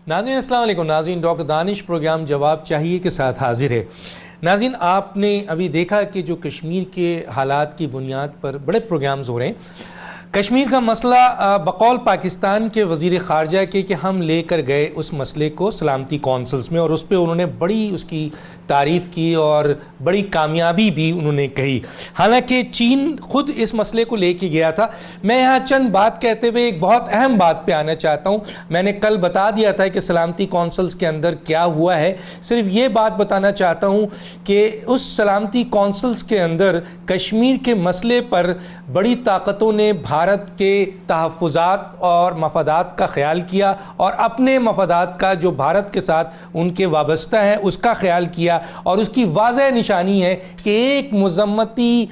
ناظرین السلام علیکم. ناظرین ڈاکٹر دانش پروگرام جواب چاہیے کے ساتھ حاضر ہے. ناظرین آپ نے ابھی دیکھا کہ جو کشمیر کے حالات کی بنیاد پر بڑے پروگرامز ہو رہے ہیں. کشمیر کا مسئلہ بقول پاکستان کے وزیر خارجہ کے کہ ہم لے کر گئے اس مسئلے کو سلامتی کونسلز میں اور اس پہ انہوں نے بڑی اس کی تعریف کی اور بڑی کامیابی بھی انہوں نے کہی. حالانکہ چین خود اس مسئلے کو لے کے گیا تھا. میں یہاں چند بات کہتے ہوئے ایک بہت اہم بات پہ آنا چاہتا ہوں. میں نے کل بتا دیا تھا کہ سلامتی کونسلز کے اندر کیا ہوا ہے. صرف یہ بات بتانا چاہتا ہوں کہ اس سلامتی کونسلز کے اندر کشمیر کے مسئلے پر بڑی طاقتوں نے بھارت کے تحفظات اور مفادات کا خیال کیا اور اپنے مفادات کا جو بھارت کے ساتھ ان کے وابستہ ہیں اس کا خیال کیا. اور اس کی واضح نشانی ہے کہ ایک مذمتی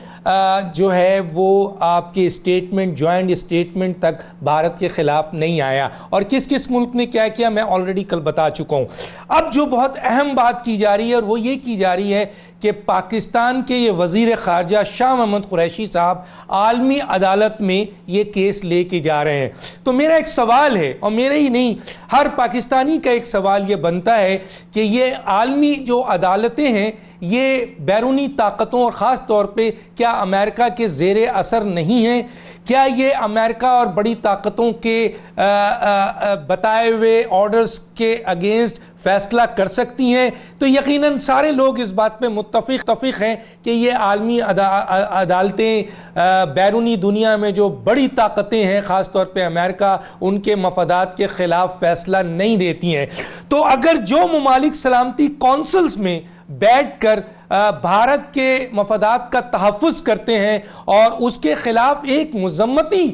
جو ہے وہ آپ کے اسٹیٹمنٹ جوائنٹ اسٹیٹمنٹ تک بھارت کے خلاف نہیں آیا. اور کس کس ملک نے کیا کیا میں آلریڈی کل بتا چکا ہوں. اب جو بہت اہم بات کی جا رہی ہے اور وہ یہ کی جا رہی ہے کہ پاکستان کے یہ وزیر خارجہ شاہ محمود قریشی صاحب عالمی عدالت میں یہ کیس لے کے جا رہے ہیں. تو میرا ایک سوال ہے اور میرا ہی نہیں ہر پاکستانی کا ایک سوال یہ بنتا ہے کہ یہ عالمی جو عدالتیں ہیں یہ بیرونی طاقتوں اور خاص طور پہ کیا امریکہ کے زیر اثر نہیں ہیں؟ کیا یہ امریکہ اور بڑی طاقتوں کے بتائے ہوئے آرڈرز کے اگینسٹ فیصلہ کر سکتی ہیں؟ تو یقیناً سارے لوگ اس بات پہ متفق ہیں کہ یہ عالمی عدالتیں بیرونی دنیا میں جو بڑی طاقتیں ہیں خاص طور پہ امریکہ ان کے مفادات کے خلاف فیصلہ نہیں دیتی ہیں. تو اگر جو ممالک سلامتی کونسلز میں بیٹھ کر بھارت کے مفادات کا تحفظ کرتے ہیں اور اس کے خلاف ایک مذمتی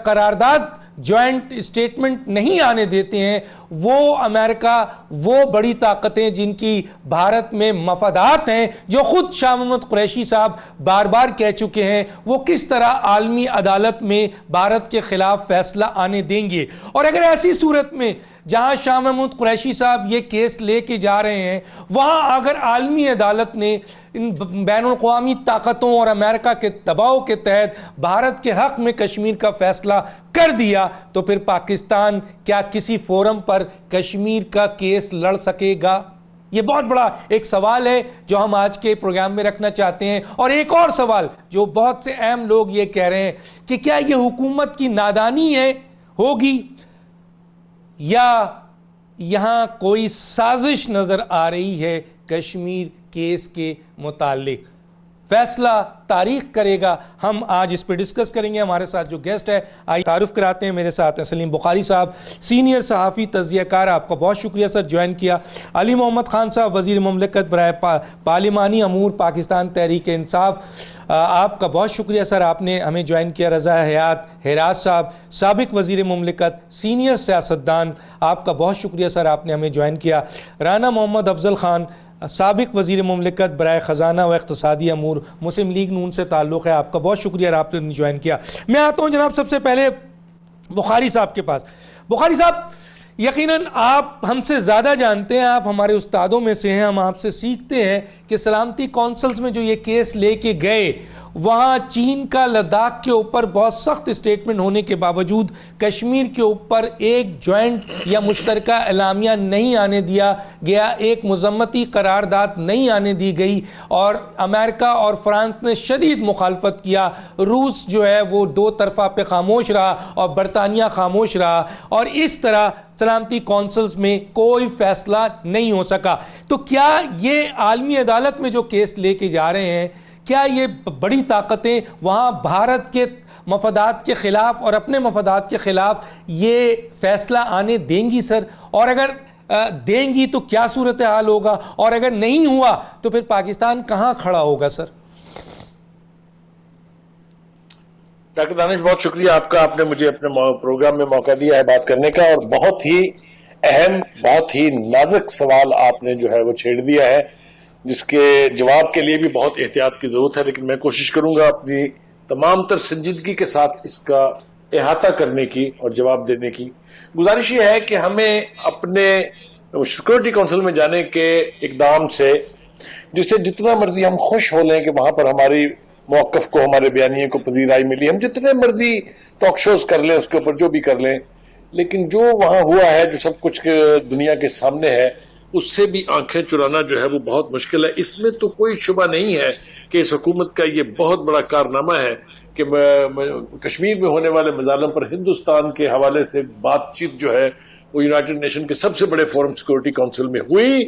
قرارداد جوائنٹ اسٹیٹمنٹ نہیں آنے دیتے ہیں، وہ امریکہ وہ بڑی طاقتیں جن کی بھارت میں مفادات ہیں جو خود شاہ محمود قریشی صاحب بار بار کہہ چکے ہیں، وہ کس طرح عالمی عدالت میں بھارت کے خلاف فیصلہ آنے دیں گے؟ اور اگر ایسی صورت میں جہاں شاہ محمود قریشی صاحب یہ کیس لے کے جا رہے ہیں وہاں اگر عالمی عدالت نے ان بین الاقوامی طاقتوں اور امریکہ کے دباؤ کے تحت بھارت کے حق میں کشمیر کا فیصلہ کر دیا تو پھر پاکستان کیا کسی فورم پر کشمیر کا کیس لڑ سکے گا؟ یہ بہت بڑا ایک سوال ہے جو ہم آج کے پروگرام میں رکھنا چاہتے ہیں. اور ایک اور سوال جو بہت سے اہم لوگ یہ کہہ رہے ہیں کہ کیا یہ حکومت کی نادانی ہے ہوگی یا یہاں کوئی سازش نظر آ رہی ہے کشمیر کیس کے متعلق؟ فیصلہ تاریخ کرے گا. ہم آج اس پہ ڈسکس کریں گے. ہمارے ساتھ جو گیسٹ ہے آئیے تعارف کراتے ہیں. میرے ساتھ ہیں سلیم بخاری صاحب، سینئر صحافی تجزیہ کار، آپ کا بہت شکریہ سر جوائن کیا. علی محمد خان صاحب، وزیر مملکت برائے پارلیمانی امور پاکستان تحریک انصاف، آپ کا بہت شکریہ سر آپ نے ہمیں جوائن کیا. رضا حیات ہراس صاحب، سابق وزیر مملکت، سینئر سیاستدان، آپ کا بہت شکریہ سر آپ نے ہمیں جوائن کیا. رانا محمد افضل خان، سابق وزیر مملکت برائے خزانہ و اقتصادی امور، مسلم لیگ نون سے تعلق ہے، آپ کا بہت شکریہ آپ نے جوائن کیا. میں آتا ہوں جناب سب سے پہلے بخاری صاحب کے پاس. بخاری صاحب یقیناً آپ ہم سے زیادہ جانتے ہیں، آپ ہمارے استادوں میں سے ہیں، ہم آپ سے سیکھتے ہیں کہ سلامتی کونسلز میں جو یہ کیس لے کے گئے وہاں چین کا لداخ کے اوپر بہت سخت اسٹیٹمنٹ ہونے کے باوجود کشمیر کے اوپر ایک جوائنٹ یا مشترکہ اعلامیہ نہیں آنے دیا گیا، ایک مذمتی قرارداد نہیں آنے دی گئی اور امریکہ اور فرانس نے شدید مخالفت کیا. روس جو ہے وہ دو طرفہ پہ خاموش رہا اور برطانیہ خاموش رہا اور اس طرح سلامتی کونسلز میں کوئی فیصلہ نہیں ہو سکا. تو کیا یہ عالمی عدالت میں جو کیس لے کے جا رہے ہیں کیا یہ بڑی طاقتیں وہاں بھارت کے مفادات کے خلاف اور اپنے مفادات کے خلاف یہ فیصلہ آنے دیں گی سر؟ اور اگر دیں گی تو کیا صورتحال ہوگا اور اگر نہیں ہوا تو پھر پاکستان کہاں کھڑا ہوگا سر؟ ڈاکٹر دانش بہت شکریہ آپ کا، آپ نے مجھے اپنے پروگرام میں موقع دیا ہے بات کرنے کا اور بہت ہی اہم بہت ہی نازک سوال آپ نے جو ہے وہ چھیڑ دیا ہے جس کے جواب کے لیے بھی بہت احتیاط کی ضرورت ہے، لیکن میں کوشش کروں گا اپنی تمام تر سنجیدگی کے ساتھ اس کا احاطہ کرنے کی اور جواب دینے کی. گزارش یہ ہے کہ ہمیں اپنے سیکورٹی کونسل میں جانے کے اقدام سے جس سے جتنا مرضی ہم خوش ہو لیں کہ وہاں پر ہماری موقف کو ہمارے بیانیے کو پذیرائی ملی، ہم جتنے مرضی ٹاک شوز کر لیں اس کے اوپر جو بھی کر لیں، لیکن جو وہاں ہوا ہے، جو سب کچھ دنیا کے سامنے ہے، اس سے بھی آنکھیں چرانا جو ہے وہ بہت مشکل ہے۔ اس میں تو کوئی شبہ نہیں ہے کہ اس حکومت کا یہ بہت بڑا کارنامہ ہے کہ کشمیر میں ہونے والے مظالم پر ہندوستان کے حوالے سے بات چیت جو ہے وہ یونائٹڈ نیشن کے سب سے بڑے فورم سیکورٹی کونسل میں ہوئی۔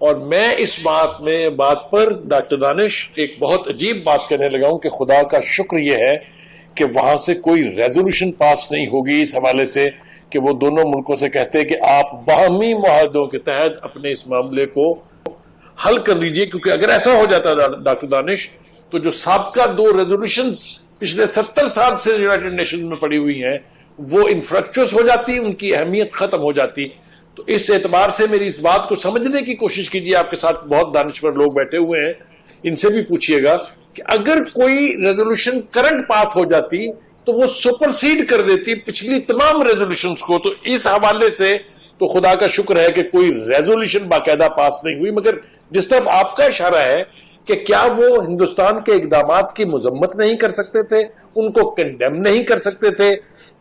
اور میں اس بات پر ڈاکٹر دانش ایک بہت عجیب بات کرنے لگا ہوں کہ خدا کا شکر یہ ہے کہ وہاں سے کوئی ریزولوشن پاس نہیں ہوگی اس حوالے سے کہ وہ دونوں ملکوں سے کہتے کہ آپ باہمی معاہدوں کے تحت اپنے اس معاملے کو حل کر لیجئے، کیونکہ اگر ایسا ہو جاتا ڈاکٹر دانش تو جو سابقہ 2 ریزولوشنز پچھلے 70 سال سے یونائٹڈ نیشن میں پڑی ہوئی ہیں وہ انفریکچوس ہو جاتی، ان کی اہمیت ختم ہو جاتی۔ تو اس اعتبار سے میری اس بات کو سمجھنے کی کوشش کیجیے، آپ کے ساتھ بہت دانشور لوگ بیٹھے ہوئے ہیں، ان سے بھی پوچھئے گا کہ اگر کوئی ریزولوشن کرنٹ پاس ہو جاتی تو وہ سپرسیڈ کر دیتی پچھلی تمام ریزولوشنز کو۔ تو اس حوالے سے تو خدا کا شکر ہے کہ کوئی ریزولوشن باقاعدہ پاس نہیں ہوئی، مگر جس طرف آپ کا اشارہ ہے کہ کیا وہ ہندوستان کے اقدامات کی مذمت نہیں کر سکتے تھے، ان کو کنڈیم نہیں کر سکتے تھے،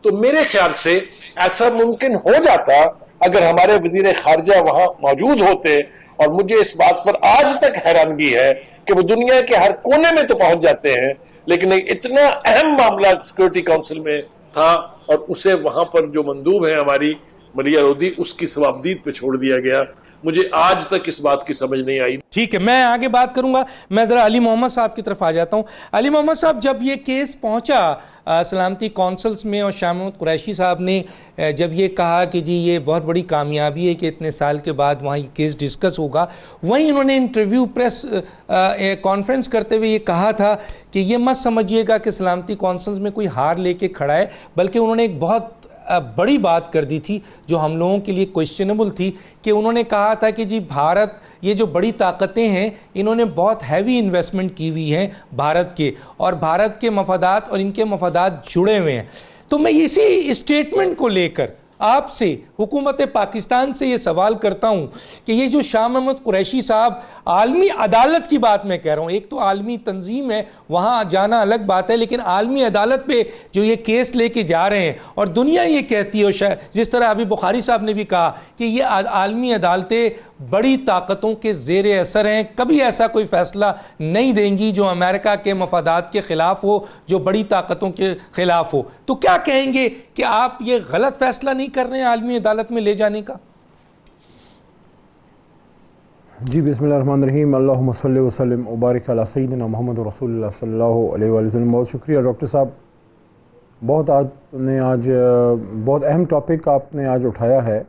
تو میرے خیال سے ایسا ممکن ہو جاتا اگر ہمارے وزیر خارجہ وہاں موجود ہوتے۔ اور مجھے اس بات پر آج تک حیرانگی ہے کہ وہ دنیا کے ہر کونے میں تو پہنچ جاتے ہیں لیکن اتنا اہم معاملہ سیکورٹی کونسل میں تھا اور اسے وہاں پر جو مندوب ہے ہماری ملیہ لودھی، اس کی ثوابدید پہ چھوڑ دیا گیا۔ مجھے آج تک اس بات کی سمجھ نہیں آئی۔ ٹھیک ہے، میں آگے بات کروں گا۔ میں ذرا علی محمد صاحب کی طرف آ جاتا ہوں۔ علی محمد صاحب، جب یہ کیس پہنچا سلامتی کونسلز میں اور شاہ محمود قریشی صاحب نے جب یہ کہا کہ جی یہ بہت بڑی کامیابی ہے کہ اتنے سال کے بعد وہاں یہ کیس ڈسکس ہوگا، وہیں انہوں نے انٹرویو پریس کانفرنس کرتے ہوئے یہ کہا تھا کہ یہ مت سمجھیے گا کہ سلامتی کونسلز میں کوئی ہار لے کے کھڑا ہے، بلکہ انہوں نے ایک بہت بڑی بات کر دی تھی جو ہم لوگوں کے لیے کویسچنیبل تھی، کہ انہوں نے کہا تھا کہ جی بھارت، یہ جو بڑی طاقتیں ہیں انہوں نے بہت ہیوی انویسٹمنٹ کی ہوئی ہیں بھارت کے، اور بھارت کے مفادات اور ان کے مفادات جڑے ہوئے ہیں۔ تو میں اسی اسٹیٹمنٹ کو لے کر آپ سے، حکومت پاکستان سے یہ سوال کرتا ہوں کہ یہ جو شاہ محمود قریشی صاحب، عالمی عدالت کی بات میں کہہ رہا ہوں، ایک تو عالمی تنظیم ہے وہاں جانا الگ بات ہے، لیکن عالمی عدالت پہ جو یہ کیس لے کے جا رہے ہیں اور دنیا یہ کہتی ہے، جس طرح ابھی بخاری صاحب نے بھی کہا کہ یہ عالمی عدالتیں بڑی طاقتوں کے زیر اثر ہیں، کبھی ایسا کوئی فیصلہ نہیں دیں گی جو امریکہ کے مفادات کے خلاف ہو، جو بڑی طاقتوں کے خلاف ہو۔ تو کیا کہیں گے کہ آپ یہ غلط فیصلہ نہیں کر رہے ہیں عالمی عدالت میں لے جانے کا؟ جی بسم اللہ الرحمن الرحیم، اللہم صلی وسلم وبارک علی سیدنا محمد رسول اللہ صلی اللہ علیہ وآلہ وسلم۔ بہت شکریہ ڈاکٹر صاحب، آج بہت اہم ٹاپک آپ نے آج اٹھایا ہے۔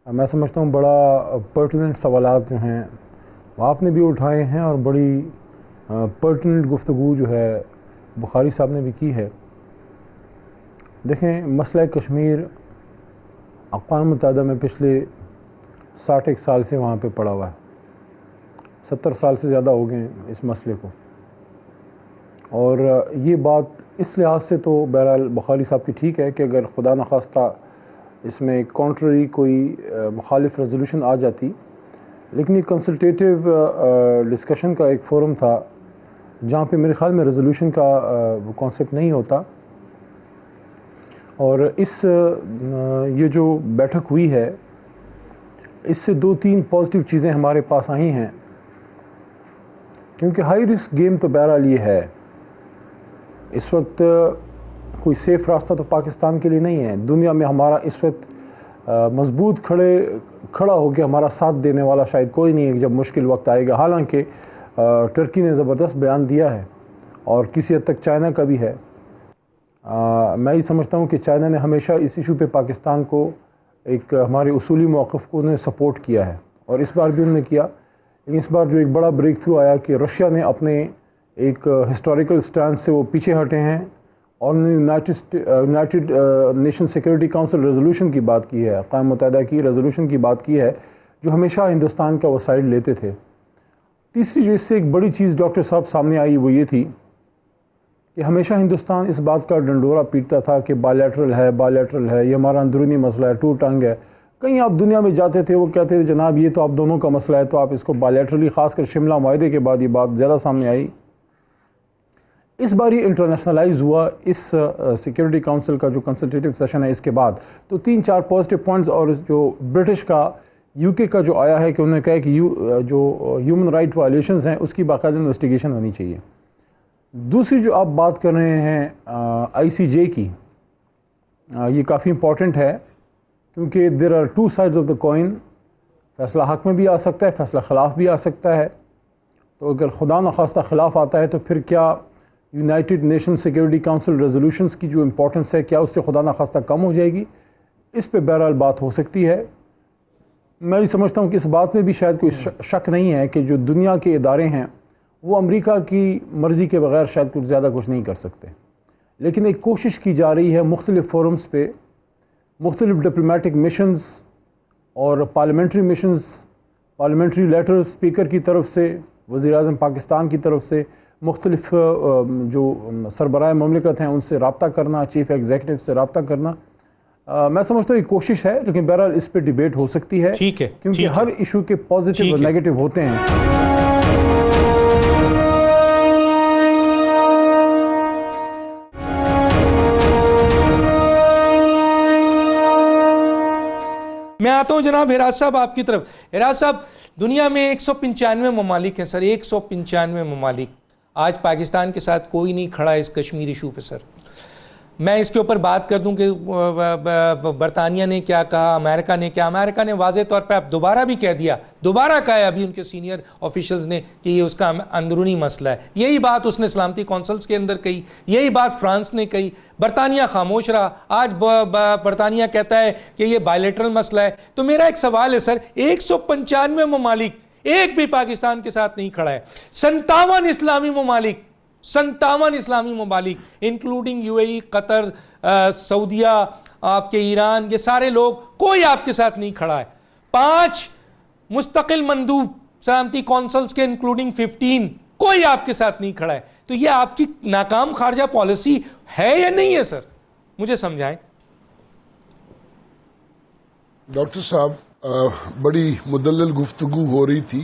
میں سمجھتا ہوں بڑا پرٹیننٹ سوالات جو ہیں وہ آپ نے بھی اٹھائے ہیں، اور بڑی پرٹیننٹ گفتگو جو ہے بخاری صاحب نے بھی کی ہے۔ دیکھیں، مسئلہ کشمیر اقوام متحدہ میں پچھلے 61 سال سے وہاں پہ پڑا ہوا ہے، 70 سال سے زیادہ ہو گئے ہیں اس مسئلے کو، اور یہ بات اس لحاظ سے تو بہرحال بخاری صاحب کی ٹھیک ہے کہ اگر خدا نخواستہ اس میں کانٹرری کوئی مخالف ریزولوشن آ جاتی، لیکن یہ کنسلٹیٹیو ڈسکشن کا ایک فورم تھا جہاں پہ میرے خیال میں ریزولوشن کا کانسیپٹ نہیں ہوتا، اور یہ جو بیٹھک ہوئی ہے اس سے 2-3 پازیٹیو چیزیں ہمارے پاس آئی ہیں، کیونکہ ہائی رسک گیم تو بہرحال یہ ہے، اس وقت کوئی سیف راستہ تو پاکستان کے لیے نہیں ہے۔ دنیا میں ہمارا اس وقت مضبوط کھڑا ہو کے ہمارا ساتھ دینے والا شاید کوئی نہیں ہے جب مشکل وقت آئے گا، حالانکہ ٹرکی نے زبردست بیان دیا ہے اور کسی حد تک چائنا کا بھی ہے۔ میں یہ سمجھتا ہوں کہ چائنا نے ہمیشہ اس ایشو پہ پاکستان کو ایک ہمارے اصولی موقف کو انہیں سپورٹ کیا ہے، اور اس بار بھی انہوں نے کیا، لیکن اس بار جو ایک بڑا بریک تھرو آیا کہ رشیا نے اپنے ایک ہسٹوریکل سٹینڈ سے وہ پیچھے ہٹے ہیں، اور انہوں نے United nation security council resolution کی بات کی ہے، اقوام متحدہ کی ریزولوشن کی بات کی ہے، جو ہمیشہ ہندوستان کا وہ سائڈ لیتے تھے۔ تیسری جو اس سے ایک بڑی چیز ڈاکٹر صاحب سامنے آئی وہ یہ تھی کہ ہمیشہ ہندوستان اس بات کا ڈنڈورا پیٹتا تھا کہ بائیلیٹرل ہے، یہ ہمارا اندرونی مسئلہ ہے، ٹو ٹنگ ہے۔ کہیں آپ دنیا میں جاتے تھے وہ کہتے تھے جناب یہ تو آپ دونوں کا مسئلہ ہے، تو آپ اس کو بائیلیٹرلی، خاص کر شملہ معاہدے کے بعد یہ بات زیادہ سامنے آئی۔ اس بار یہ انٹرنیشنلائز ہوا اس سیکیورٹی کاؤنسل کا جو کنسلٹیٹیو سیشن ہے اس کے بعد. تو 3-4 پازیٹیو پوائنٹس، اور جو برٹش کا UK کا جو آیا ہے کہ انہوں نے کہا کہ جو ہیومن رائٹ وائلیشنز ہیں اس کی باقاعدہ انویسٹیگیشن ہونی چاہیے. دوسری جو آپ بات کر رہے ہیں ICJ کی، یہ کافی امپورٹنٹ ہے کیونکہ there are 2 sides of the coin. فیصلہ حق میں بھی آ سکتا ہے، فیصلہ خلاف بھی آ سکتا ہے. تو اگر خدا نخواستہ خلاف آتا ہے تو پھر کیا United nation security council resolutions کی جو امپورٹنس ہے کیا اس سے خدا نخواستہ کم ہو جائے گی؟ اس پہ بہرحال بات ہو سکتی ہے. میں یہ سمجھتا ہوں کہ اس بات میں بھی شاید کوئی شک نہیں ہے کہ جو دنیا کے ادارے ہیں وہ امریکہ کی مرضی کے بغیر شاید کچھ زیادہ کچھ نہیں کر سکتے. لیکن ایک کوشش کی جا رہی ہے مختلف فورمز پہ، مختلف ڈپلومیٹک مشنز اور parliamentary missions, parliamentary letter speaker کی طرف سے، وزیر اعظم پاکستان کی طرف سے، مختلف جو سربراہ مملکت ہیں ان سے رابطہ کرنا، چیف ایگزیکٹو سے رابطہ کرنا. میں سمجھتا ہوں یہ کوشش ہے، لیکن بہرحال اس پہ ڈیبیٹ ہو سکتی ہے. ٹھیک ہے، کیونکہ ہر ایشو کے پازیٹیو اور نیگیٹو ہوتے ہیں. میں آتا ہوں جناب ہراس صاحب آپ کی طرف. ہراس صاحب، دنیا میں 195 ممالک ہیں سر، 195 ممالک. آج پاکستان کے ساتھ کوئی نہیں کھڑا اس کشمیر ایشو پہ سر. میں اس کے اوپر بات کر دوں کہ برطانیہ نے کیا کہا، امریکہ نے کیا. امریکہ نے واضح طور پہ اب دوبارہ بھی کہہ دیا، دوبارہ کہا ہے ابھی ان کے سینئر آفیشلز نے کہ یہ اس کا اندرونی مسئلہ ہے. یہی بات اس نے سلامتی کونسلز کے اندر کہی، یہی بات فرانس نے کہی. برطانیہ خاموش رہا. آج برطانیہ کہتا ہے کہ یہ بائیلیٹرل مسئلہ ہے. تو میرا ایک سوال ہے سر، 195 ممالک، ایک بھی پاکستان کے ساتھ نہیں کھڑا ہے. 57 اسلامی ممالک انکلوڈنگ UAE، قطر، سعودیہ، آپ کے ایران، یہ سارے لوگ، کوئی آپ کے ساتھ نہیں کھڑا ہے. 5 مستقل مندوب سلامتی کونسلز کے انکلوڈنگ 15، کوئی آپ کے ساتھ نہیں کھڑا ہے. تو یہ آپ کی ناکام خارجہ پالیسی ہے یا نہیں ہے سر؟ مجھے سمجھائیں. ڈاکٹر صاحب، بڑی مدلل گفتگو ہو رہی تھی.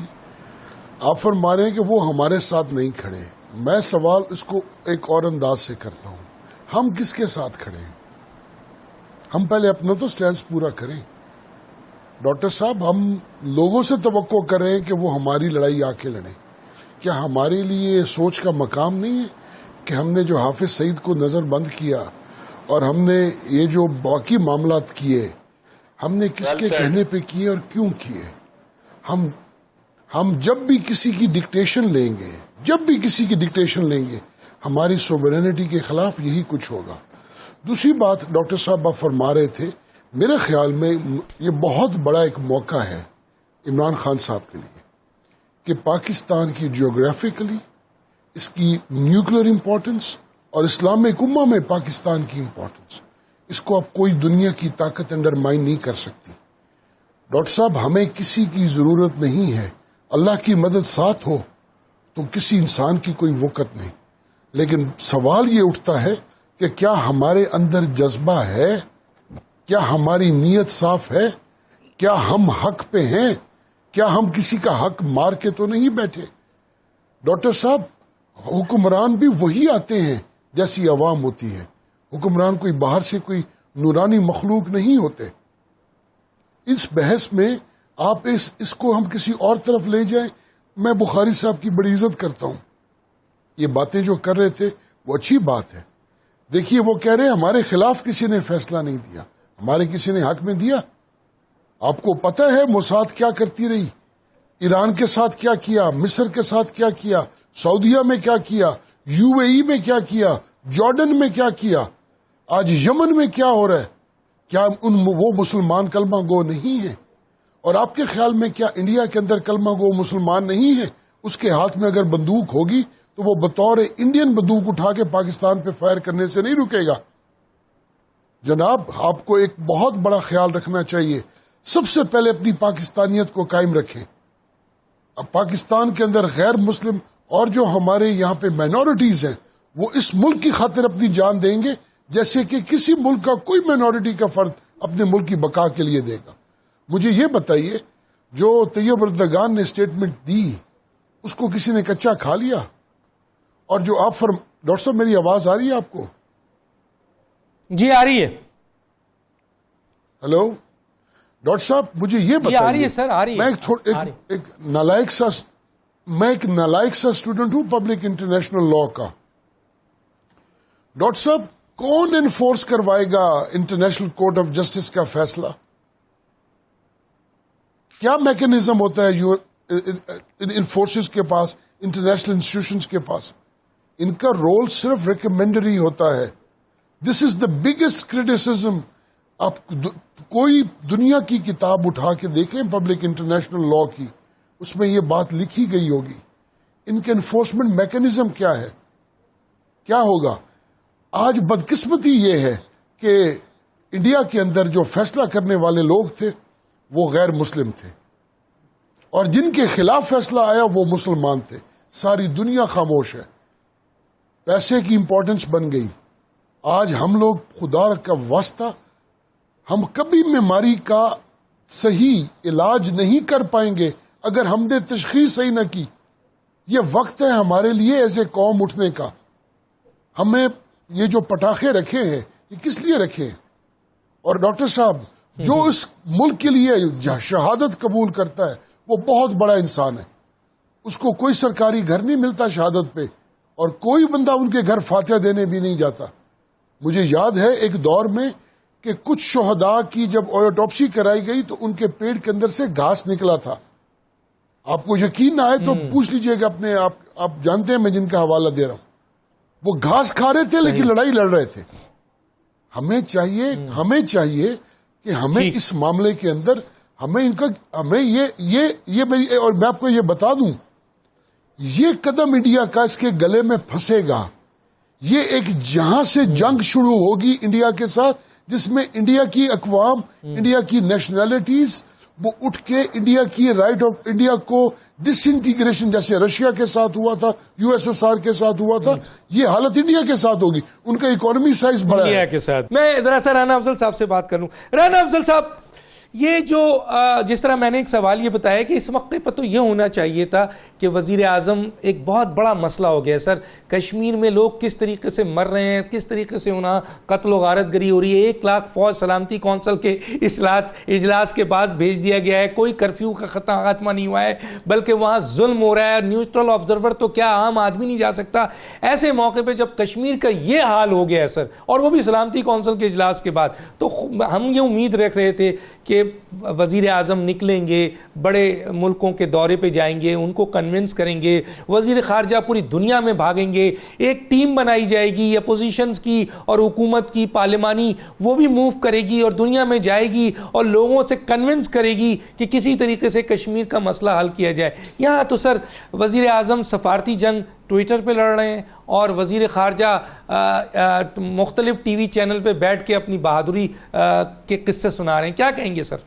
آپ فرما رہے ہیں کہ وہ ہمارے ساتھ نہیں کھڑے. میں سوال اس کو ایک اور انداز سے کرتا ہوں، ہم کس کے ساتھ کھڑے ہیں؟ ہم پہلے اپنا تو سٹینس پورا کریں. ڈاکٹر صاحب، ہم لوگوں سے توقع کر رہے ہیں کہ وہ ہماری لڑائی آ کے لڑیں. کیا ہمارے لیے سوچ کا مقام نہیں ہے کہ ہم نے جو حافظ سعید کو نظر بند کیا اور ہم نے یہ جو باقی معاملات کیے، ہم نے کس کے کہنے پہ کیے اور کیوں کیے؟ ہم جب بھی کسی کی ڈکٹیشن لیں گے، ہماری سوورینٹی کے خلاف یہی کچھ ہوگا. دوسری بات ڈاکٹر صاحب آپ فرما رہے تھے، میرے خیال میں یہ بہت بڑا ایک موقع ہے عمران خان صاحب کے لیے کہ پاکستان کی جیوگرافیکلی، اس کی نیوکلیر امپورٹنس اور اسلامک امہ میں پاکستان کی امپورٹنس، اس کو اب کوئی دنیا کی طاقت انڈرمائن نہیں کر سکتی. ڈاکٹر صاحب، ہمیں کسی کی ضرورت نہیں ہے. اللہ کی مدد ساتھ ہو تو کسی انسان کی کوئی وقت نہیں. لیکن سوال یہ اٹھتا ہے کہ کیا ہمارے اندر جذبہ ہے؟ کیا ہماری نیت صاف ہے؟ کیا ہم حق پہ ہیں؟ کیا ہم کسی کا حق مار کے تو نہیں بیٹھے؟ ڈاکٹر صاحب، حکمران بھی وہی آتے ہیں جیسی عوام ہوتی ہے. حکمران کوئی باہر سے کوئی نورانی مخلوق نہیں ہوتے. اس بحث میں آپ اس کو ہم کسی اور طرف لے جائیں. میں بخاری صاحب کی بڑی عزت کرتا ہوں، یہ باتیں جو کر رہے تھے وہ اچھی بات ہے. دیکھیے، وہ کہہ رہے ہیں ہمارے خلاف کسی نے فیصلہ نہیں دیا، ہمارے کسی نے حق میں دیا. آپ کو پتہ ہے موساد کیا کرتی رہی، ایران کے ساتھ کیا کیا، مصر کے ساتھ کیا کیا، سعودیہ میں کیا کیا، UAE میں کیا کیا، جارڈن میں کیا کیا، آج یمن میں کیا ہو رہا ہے. کیا وہ مسلمان کلمہ گو نہیں ہیں؟ اور آپ کے خیال میں کیا انڈیا کے اندر کلمہ گو مسلمان نہیں ہے؟ اس کے ہاتھ میں اگر بندوق ہوگی تو وہ بطور انڈین بندوق اٹھا کے پاکستان پہ فائر کرنے سے نہیں رکے گا. جناب، آپ کو ایک بہت بڑا خیال رکھنا چاہیے. سب سے پہلے اپنی پاکستانیت کو قائم رکھیں. اب پاکستان کے اندر غیر مسلم اور جو ہمارے یہاں پہ مائنورٹیز ہیں وہ اس ملک کی خاطر اپنی جان دیں گے جیسے کہ کسی ملک کا کوئی مائنورٹی کا فرد اپنے ملک کی بقا کے لیے دے گا. مجھے یہ بتائیے، جو طیب اردگان نے اسٹیٹمنٹ دی اس کو کسی نے کچا کھا لیا؟ اور جو آپ ڈاکٹر صاحب میری آواز آ رہی ہے آپ کو؟ جی آ رہی ہے. ہلو ڈاکٹر صاحب مجھے یہ بتائیے. آ رہی ہے سر، آ رہی ہے. میں ایک نالائق سا اسٹوڈنٹ ہوں پبلک انٹرنیشنل لا کا. ڈاکٹر صاحب کون انفورس کروائے گا انٹرنیشنل کورٹ آف جسٹس کا فیصلہ؟ کیا میکینزم ہوتا ہے ان فورسز کے پاس، انٹرنیشنل انسٹیٹیوشنز کے پاس؟ ان کا رول صرف ریکمینڈری ہوتا ہے. دس از دا بگیسٹ کریٹیسزم. آپ کوئی دنیا کی کتاب اٹھا کے دیکھیں پبلک انٹرنیشنل لا کی، اس میں یہ بات لکھی گئی ہوگی. ان کے انفورسمنٹ میکینزم کیا ہے، کیا ہوگا؟ آج بدقسمتی یہ ہے کہ انڈیا کے اندر جو فیصلہ کرنے والے لوگ تھے وہ غیر مسلم تھے، اور جن کے خلاف فیصلہ آیا وہ مسلمان تھے. ساری دنیا خاموش ہے. پیسے کی امپورٹنس بن گئی. آج ہم لوگ خدا کا واسطہ ہم کبھی بیماری کا صحیح علاج نہیں کر پائیں گے اگر ہم نے تشخیص صحیح نہ کی. یہ وقت ہے ہمارے لیے ایسے قوم اٹھنے کا. ہمیں یہ جو پٹاخے رکھے ہیں یہ کس لیے رکھے ہیں؟ اور ڈاکٹر صاحب جو اس ملک کے لیے شہادت قبول کرتا ہے وہ بہت بڑا انسان ہے. اس کو کوئی سرکاری گھر نہیں ملتا شہادت پہ، اور کوئی بندہ ان کے گھر فاتحہ دینے بھی نہیں جاتا. مجھے یاد ہے ایک دور میں کہ کچھ شہداء کی جب آٹوپسی کرائی گئی تو ان کے پیٹ کے اندر سے گھاس نکلا تھا. آپ کو یقین نہ آئے تو پوچھ لیجئے گا اپنے آپ جانتے ہیں میں جن کا حوالہ دے رہا ہوں. وہ گھاس کھا رہے تھے لیکن لڑائی لڑ رہے تھے. ہمیں چاہیے کہ ہمیں اس معاملے کے اندر ہمیں یہ میری، اور میں آپ کو یہ بتا دوں، یہ قدم انڈیا کا اس کے گلے میں پھنسے گا. یہ ایک جہاں سے جنگ شروع ہوگی انڈیا کے ساتھ، جس میں انڈیا کی اقوام، انڈیا کی نیشنلٹیز وہ اٹھ کے انڈیا کی رائٹ آف انڈیا کو ڈس انٹیگریشن، جیسے رشیا کے ساتھ ہوا تھا، USSR کے ساتھ ہوا تھا، یہ حالت انڈیا کے ساتھ ہوگی. ان کا اکانومی سائز بڑا ہے. انڈیا کے ساتھ. میں ذرا سا رانا افضل صاحب سے بات کر لوں. رانا افضل صاحب، یہ جو جس طرح میں نے ایک سوال یہ بتایا کہ اس موقع پر تو یہ ہونا چاہیے تھا کہ وزیر اعظم، ایک بہت بڑا مسئلہ ہو گیا سر، کشمیر میں لوگ کس طریقے سے مر رہے ہیں، کس طریقے سے انہیں قتل و غارت گری ہو رہی ہے. 1 لاکھ فوج سلامتی کونسل کے اجلاس کے بعد بھیج دیا گیا ہے. کوئی کرفیو کا خاتمہ نہیں ہوا ہے، بلکہ وہاں ظلم ہو رہا ہے. نیوٹرل آبزرور تو کیا عام آدمی نہیں جا سکتا. ایسے موقع پہ جب کشمیر کا یہ حال ہو گیا ہے سر، اور وہ بھی سلامتی کونسل کے اجلاس کے بعد، تو ہم یہ امید رکھ رہے تھے کہ وزیر اعظم نکلیں گے، بڑے ملکوں کے دورے پہ جائیں گے، ان کو کنونس کریں گے، وزیر خارجہ پوری دنیا میں بھاگیں گے، ایک ٹیم بنائی جائے گی اپوزیشنز کی اور حکومت کی پارلیمانی، وہ بھی موو کرے گی اور دنیا میں جائے گی اور لوگوں سے کنونس کرے گی کہ کسی طریقے سے کشمیر کا مسئلہ حل کیا جائے. یہاں تو سر وزیر اعظم سفارتی جنگ ٹویٹر پہ لڑ رہے ہیں اور وزیر خارجہ مختلف ٹی وی چینل پہ بیٹھ کے اپنی بہادری کے قصے سنا رہے ہیں. کیا کہیں گے سر؟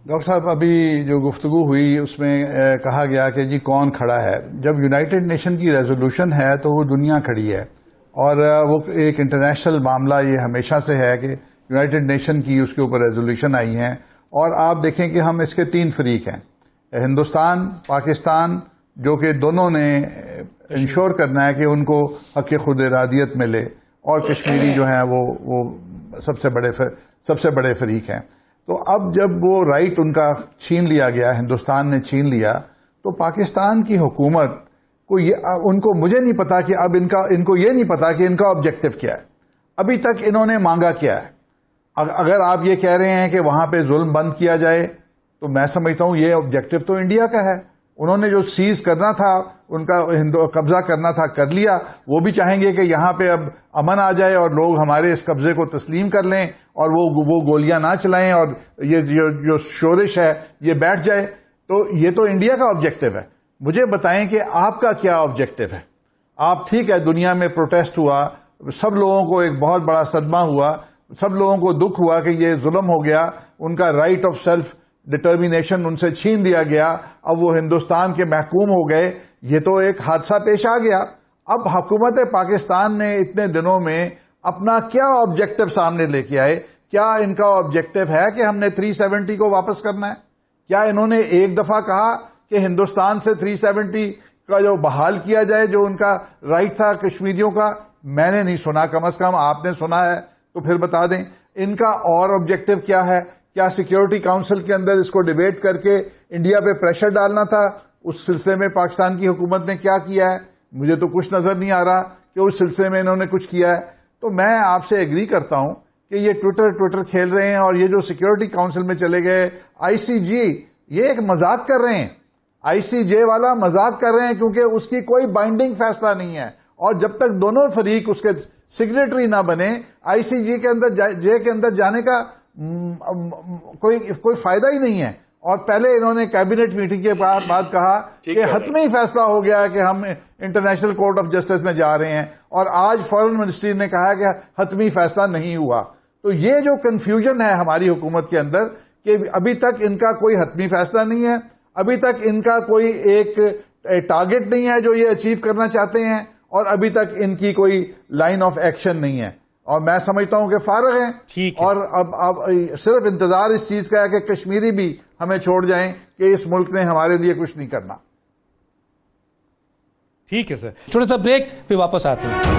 ڈاکٹر صاحب، ابھی جو گفتگو ہوئی اس میں کہا گیا کہ جی کون کھڑا ہے. جب یونائٹڈ نیشن کی ریزولوشن ہے تو وہ دنیا کھڑی ہے، اور وہ ایک انٹرنیشنل معاملہ یہ ہمیشہ سے ہے کہ یونائٹڈ نیشن کی اس کے اوپر ریزولوشن آئی ہیں. اور آپ دیکھیں کہ ہم اس کے 3 فریق ہیں، ہندوستان، پاکستان، جو کہ دونوں نے انشور کرنا ہے کہ ان کو حق خود ارادیت ملے، اور کشمیری جو ہیں وہ سب سے بڑے فریق ہیں. تو اب جب وہ رائٹ ان کا چھین لیا گیا، ہندوستان نے چھین لیا، تو پاکستان کی حکومت کو ان کو مجھے نہیں پتا کہ اب ان کو یہ نہیں پتا کہ ان کا آبجیکٹو کیا ہے. ابھی تک انہوں نے مانگا کیا ہے؟ اگر آپ یہ کہہ رہے ہیں کہ وہاں پہ ظلم بند کیا جائے تو میں سمجھتا ہوں یہ آبجیکٹو تو انڈیا کا ہے. انہوں نے جو سیز کرنا تھا، ان کا قبضہ کرنا تھا، کر لیا. وہ بھی چاہیں گے کہ یہاں پہ اب امن آ جائے اور لوگ ہمارے اس قبضے کو تسلیم کر لیں اور وہ گولیاں نہ چلائیں اور یہ جو شورش ہے یہ بیٹھ جائے. تو یہ تو انڈیا کا آبجیکٹو ہے. مجھے بتائیں کہ آپ کا کیا آبجیکٹو ہے؟ آپ ٹھیک ہے، دنیا میں پروٹیسٹ ہوا، سب لوگوں کو ایک بہت بڑا صدمہ ہوا، سب لوگوں کو دکھ ہوا کہ یہ ظلم ہو گیا، ان کا رائٹ آف سیلف ڈٹرمینیشن ان سے چھین دیا گیا، اب وہ ہندوستان کے محکوم ہو گئے. یہ تو ایک حادثہ پیش آ گیا. اب حکومت پاکستان نے اتنے دنوں میں اپنا کیا آبجیکٹو سامنے لے کے آئے؟ کیا ان کا آبجیکٹو ہے کہ ہم نے 370 کو واپس کرنا ہے؟ کیا انہوں نے ایک دفعہ کہا کہ ہندوستان سے 370 کا جو بحال کیا جائے، جو ان کا رائٹ تھا کشمیریوں کا، میں نے نہیں سنا. کم از کم آپ نے سنا ہے تو پھر بتا دیں ان کا اور آبجیکٹو کیا ہے. کیا سیکیورٹی کاؤنسل کے اندر اس کو ڈیبیٹ کر کے انڈیا پہ پریشر ڈالنا تھا؟ اس سلسلے میں پاکستان کی حکومت نے کیا کیا ہے؟ مجھے تو کچھ نظر نہیں آ رہا کہ اس سلسلے میں انہوں نے کچھ کیا ہے. تو میں آپ سے ایگری کرتا ہوں کہ یہ ٹویٹر کھیل رہے ہیں، اور یہ جو سیکیورٹی کاؤنسل میں چلے گئے، آئی سی جی، یہ ایک مذاق کر رہے ہیں. آئی سی جے والا مذاق کر رہے ہیں، کیونکہ اس کی کوئی بائنڈنگ فیصلہ نہیں ہے، اور جب تک دونوں فریق اس کے سگنیٹری نہ بنے، آئی سی جی کے اندر جانے کا کوئی فائدہ ہی نہیں ہے. اور پہلے انہوں نے کیبنٹ میٹنگ کے بعد کہا کہ حتمی فیصلہ ہو گیا کہ ہم انٹرنیشنل کورٹ آف جسٹس میں جا رہے ہیں، اور آج فارن منسٹری نے کہا کہ حتمی فیصلہ نہیں ہوا. تو یہ جو کنفیوژن ہے ہماری حکومت کے اندر کہ ابھی تک ان کا کوئی حتمی فیصلہ نہیں ہے، ابھی تک ان کا کوئی ایک ٹارگٹ نہیں ہے جو یہ اچیو کرنا چاہتے ہیں، اور ابھی تک ان کی کوئی لائن آف ایکشن نہیں ہے. اور میں سمجھتا ہوں کہ فارغ ہیں، اور اب صرف انتظار اس چیز کا ہے کہ کشمیری بھی ہمیں چھوڑ جائیں کہ اس ملک نے ہمارے لیے کچھ نہیں کرنا. ٹھیک ہے سر، چھوٹا سا بریک پھر واپس آتے ہیں.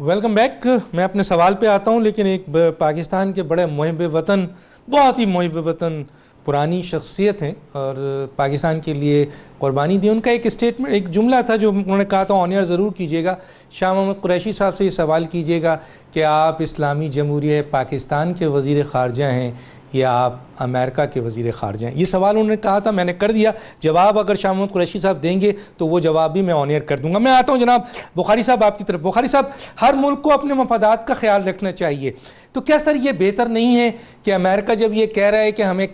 Welcome back. میں اپنے سوال پہ آتا ہوں، لیکن ایک پاکستان کے بڑے محب وطن، بہت ہی محب وطن، پرانی شخصیت ہیں اور پاکستان کے لیے قربانی دی. ان کا ایک اسٹیٹمنٹ، ایک جملہ تھا جو انہوں نے کہا تھا، آن ایئر ضرور کیجیے گا. شاہ محمد قریشی صاحب سے یہ سوال کیجیے گا کہ آپ اسلامی جمہوریہ پاکستان کے وزیر خارجہ ہیں یا آپ امریکہ کے وزیر خارجہ ہیں. یہ سوال انہوں نے کہا تھا، میں نے کر دیا. جواب اگر شاہ محمد قریشی صاحب دیں گے تو وہ جواب بھی میں آن ایئر کر دوں گا. میں آتا ہوں جناب بخاری صاحب آپ کی طرف. بخاری صاحب، ہر ملک کو اپنے مفادات کا خیال رکھنا چاہیے، تو کیا سر یہ بہتر نہیں ہے کہ امریکہ جب یہ کہہ رہا ہے کہ ہمیں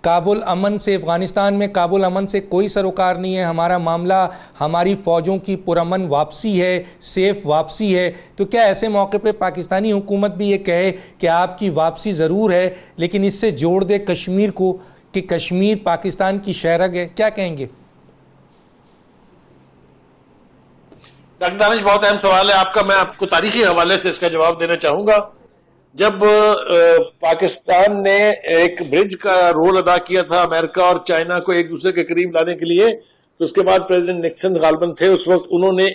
کابل امن سے، افغانستان میں کابل امن سے کوئی سروکار نہیں ہے، ہمارا معاملہ ہماری فوجوں کی پرامن واپسی ہے، سیف واپسی ہے، تو کیا ایسے موقع پہ پاکستانی حکومت بھی یہ کہے کہ آپ کی واپسی ضرور ہے لیکن اس سے جوڑ دے کشمیر کو، کہ کشمیر پاکستان کی شہرگ ہے؟ کیا کہیں گے؟ ڈاکٹر دانش، بہت اہم سوال ہے آپ کا. میں آپ کو تاریخی حوالے سے اس کا جواب دینا چاہوں گا. جب پاکستان نے ایک برج کا رول ادا کیا تھا امریکہ اور چائنا کو ایک دوسرے کے قریب لانے کے لیے، تو اس کے بعد پریزیڈنٹ نکسن غالباً تھے اس وقت، انہوں نے